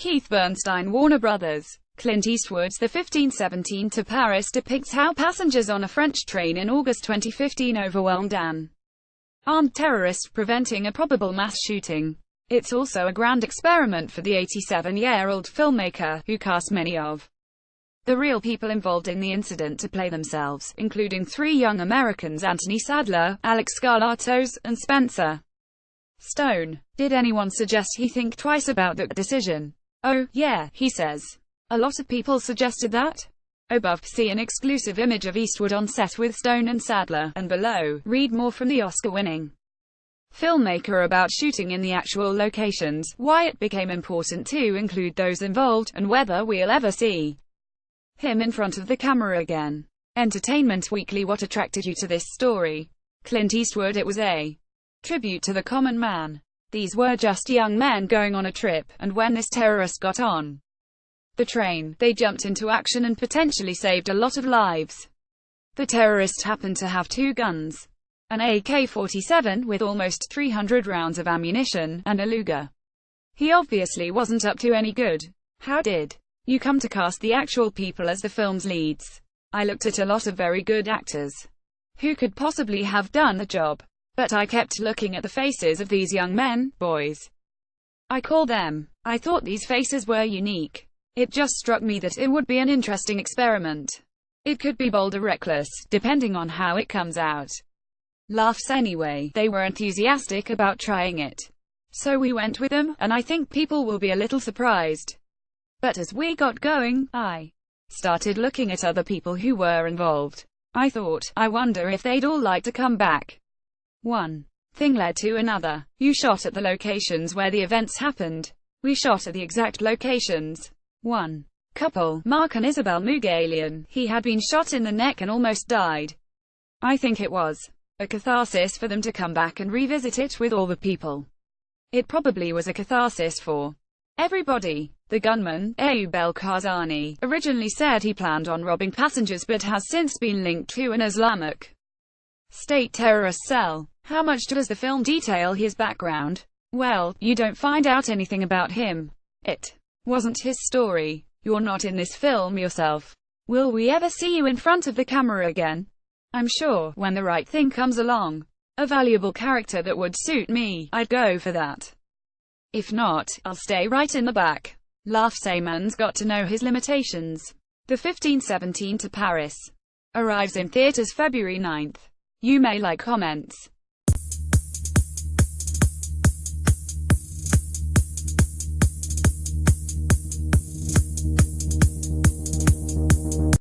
Keith Bernstein, Warner Brothers. Clint Eastwood's The 1517 to Paris depicts how passengers on a French train in August 2015 overwhelmed an armed terrorist, preventing a probable mass shooting. It's also a grand experiment for the 87-year-old filmmaker, who cast many of the real people involved in the incident to play themselves, including 3 young Americans: Anthony Sadler, Alex Skarlatos, and Spencer Stone. Did anyone suggest he think twice about that decision? Oh, yeah, he says. A lot of people suggested that. Above, see an exclusive image of Eastwood on set with Stone and Sadler, and below, read more from the Oscar-winning filmmaker about shooting in the actual locations, why it became important to include those involved, and whether we'll ever see him in front of the camera again. Entertainment Weekly. What attracted you to this story? Clint Eastwood. It was a tribute to the common man. These were just young men going on a trip, and when this terrorist got on the train, they jumped into action and potentially saved a lot of lives. The terrorist happened to have 2 guns, an AK-47 with almost 300 rounds of ammunition, and a Luger. He obviously wasn't up to any good. How did you come to cast the actual people as the film's leads? I looked at a lot of very good actors who could possibly have done the job, but I kept looking at the faces of these young men, boys, I call them. I thought these faces were unique. It just struck me that it would be an interesting experiment. It could be bold or reckless, depending on how it comes out. Laughs anyway. They were enthusiastic about trying it. So we went with them, and I think people will be a little surprised. But as we got going, I started looking at other people who were involved. I thought, I wonder if they'd all like to come back. One thing led to another. You shot at the locations where the events happened. We shot at the exact locations. One couple, Mark and Isabel Mugalian, he had been shot in the neck and almost died. I think it was a catharsis for them to come back and revisit it with all the people. It probably was a catharsis for everybody. The gunman, Ayub El-Khazani, originally said he planned on robbing passengers but has since been linked to an Islamic State terrorist cell. How much does the film detail his background? Well, you don't find out anything about him. It wasn't his story. You're not in this film yourself. Will we ever see you in front of the camera again? I'm sure, when the right thing comes along, a valuable character that would suit me, I'd go for that. If not, I'll stay right in the back. Laugh. Sayman's got to know his limitations. The 1517 to Paris arrives in theaters February 9th. You may like comments.